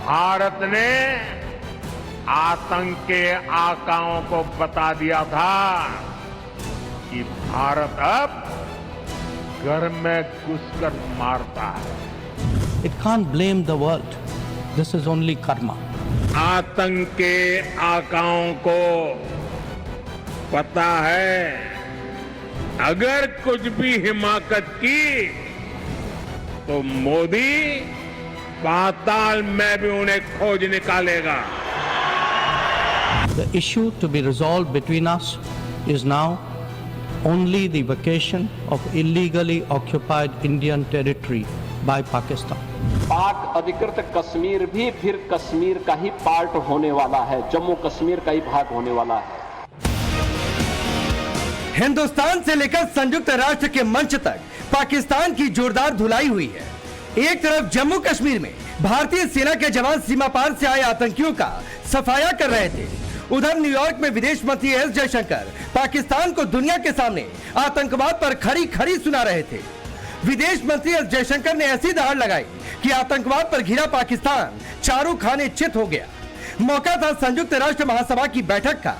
भारत ने आतंक के आकाओं को बता दिया था कि भारत अब घर में घुसकर मारता है। It can't blame the world. This is only karma. आतंक के आकाओं को पता है अगर कुछ भी हिमाकत की तो मोदी पाताल में भी उन्हें खोज निकालेगा। The issue to be resolved between us is now only the vacation of illegally occupied Indian territory by Pakistan. पाक अधिकृत कश्मीर भी फिर कश्मीर का ही पार्ट होने वाला है, जम्मू कश्मीर का ही भाग होने वाला है। हिंदुस्तान से लेकर संयुक्त राष्ट्र के मंच तक पाकिस्तान की जोरदार धुलाई हुई है। एक तरफ जम्मू कश्मीर में भारतीय सेना के जवान सीमा पार से आए आतंकियों का सफाया कर रहे थे, उधर न्यूयॉर्क में विदेश मंत्री एस जयशंकर पाकिस्तान को दुनिया के सामने आतंकवाद पर खरी खरी सुना रहे थे। विदेश मंत्री एस जयशंकर ने ऐसी दहाड़ लगाई कि आतंकवाद पर घिरा पाकिस्तान चारों खाने चित हो गया। मौका था संयुक्त राष्ट्र महासभा की बैठक का।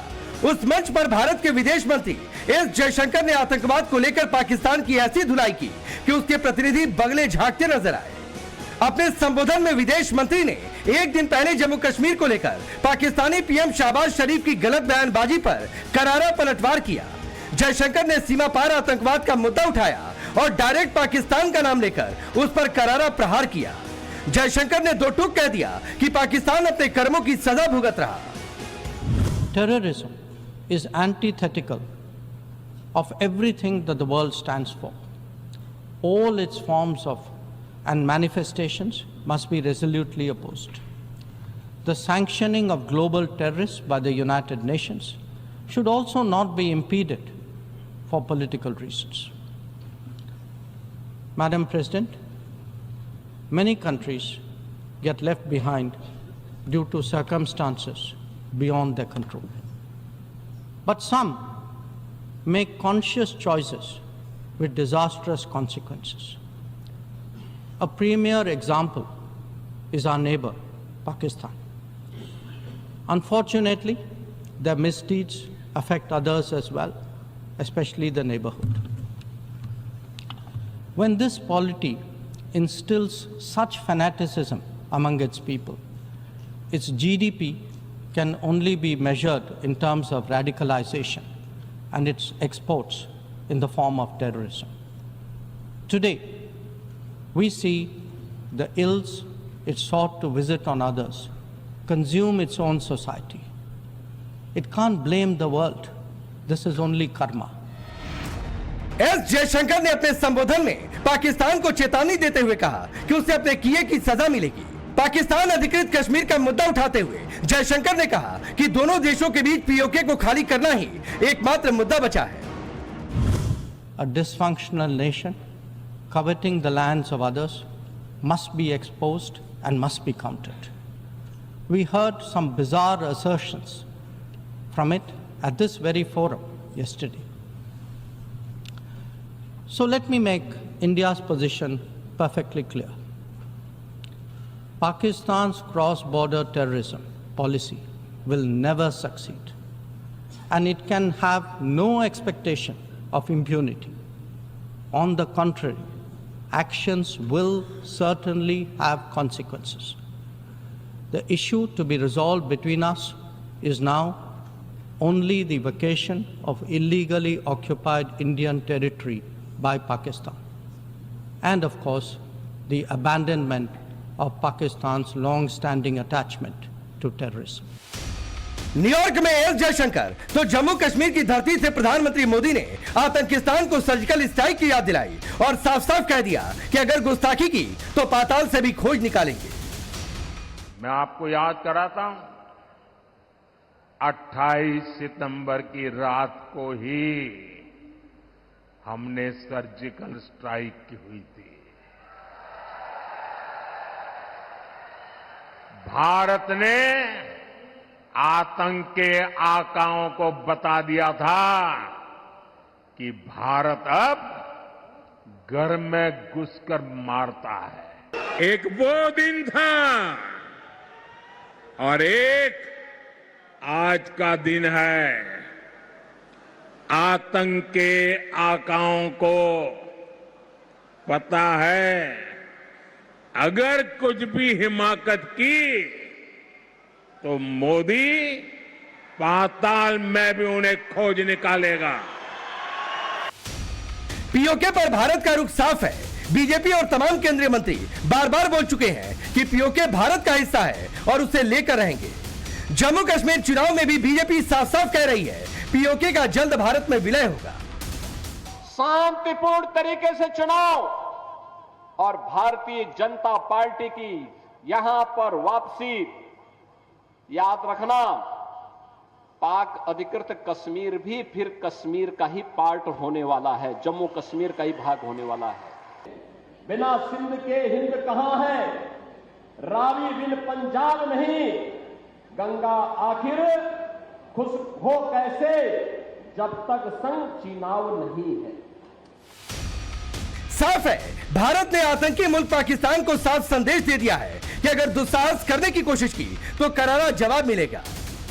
उस मंच पर भारत के विदेश मंत्री एस जयशंकर ने आतंकवाद को लेकर पाकिस्तान की ऐसी धुलाई की कि उसके प्रतिनिधि बगले झांकते नजर आए। अपने संबोधन में विदेश मंत्री ने एक दिन पहले जम्मू कश्मीर को लेकर पाकिस्तानी पीएम शहबाज शरीफ की गलत बयानबाजी पर करारा पलटवार किया। जयशंकर ने सीमा पार आतंकवाद का मुद्दा उठाया और डायरेक्ट पाकिस्तान का नाम लेकर उस पर करारा प्रहार किया। जयशंकर ने दो टूक कह दिया कि पाकिस्तान अपने कर्मों की सजा भुगत रहा। Terrorism is antithetical of everything that the world stands for. All its forms of and manifestations must be resolutely opposed. The sanctioning of global terrorists by the United Nations should also not be impeded for political reasons. Madam President, many countries get left behind due to circumstances beyond their control. But some make conscious choices with disastrous consequences. A premier example is our neighbor, Pakistan. Unfortunately, their misdeeds affect others as well, especially the neighborhood. When this polity instills such fanaticism among its people, its GDP can only be measured in terms of radicalization and its exports in the form of terrorism. Today, we see the ills it sought to visit on others consume its own society. It can't blame the world. This is only karma. S Jaishankar ने अपने संबोधन में पाकिस्तान को चेतावनी देते हुए कहा कि उसे अपने किए की सजा मिलेगी। पाकिस्तान अधिकृत कश्मीर का मुद्दा उठाते हुए जयशंकर ने कहा कि दोनों देशों के बीच पीओके को खाली करना ही एकमात्र मुद्दा बचा है। A dysfunctional nation coveting the lands of others must be exposed and must be countered. We heard some bizarre assertions from it at this very forum yesterday. So let me make India's position perfectly clear. Pakistan's cross-border terrorism policy will never succeed, and it can have no expectation of impunity. On the contrary, actions will certainly have consequences. The issue to be resolved between us is now only the vacation of illegally occupied Indian territory by Pakistan, and of course, the abandonment of Pakistan's long-standing attachment to terrorism. New York में S Jaishankar तो जम्मू कश्मीर की धरती से प्रधानमंत्री मोदी ने आतंकिस्तान को surgical strike की याद दिलाई और साफ साफ कह दिया कि अगर गुस्ताखी की तो पाताल से भी खोज निकालेंगे। मैं आपको याद कराता हूं, 28 सितंबर की रात को ही हमने सर्जिकल स्ट्राइक की हुई थी। भारत ने आतंक के आकाओं को बता दिया था कि भारत अब घर में घुसकर मारता है। एक वो दिन था और एक आज का दिन है आतंक के आकाओं को पता है अगर कुछ भी हिमाकत की तो मोदी पाताल में भी उन्हें खोज निकालेगा। पीओके पर भारत का रुख साफ है। बीजेपी और तमाम केंद्रीय मंत्री बार बार बोल चुके हैं कि पीओके भारत का हिस्सा है और उसे लेकर रहेंगे। जम्मू कश्मीर चुनाव में भी बीजेपी साफ साफ कह रही है पीओके का जल्द भारत में विलय होगा। शांतिपूर्ण तरीके से चुनाव और भारतीय जनता पार्टी की यहां पर वापसी, याद रखना पाक अधिकृत कश्मीर भी फिर कश्मीर का ही पार्ट होने वाला है, जम्मू कश्मीर का ही भाग होने वाला है। बिना सिंध के हिंद कहां है, रावी बिन पंजाब नहीं, गंगा आखिर खुश हो कैसे जब तक संग चुनाव नहीं है। साफ है भारत ने आतंकी मुल्क पाकिस्तान को साफ संदेश दे दिया है कि अगर दुस्साहस करने की कोशिश की तो करारा जवाब मिलेगा।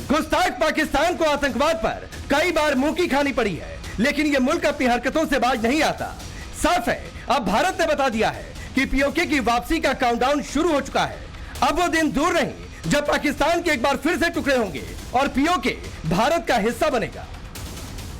गुस्ताख पाकिस्तान को आतंकवाद पर कई बार मुंह की खानी पड़ी है, लेकिन यह मुल्क अपनी हरकतों से बाज नहीं आता। साफ है अब भारत ने बता दिया है कि पीओके की वापसी का काउंटडाउन शुरू हो चुका है। अब वो दिन दूर नहीं जब पाकिस्तान के एक बार फिर से टुकड़े होंगे और पीओके भारत का हिस्सा बनेगा।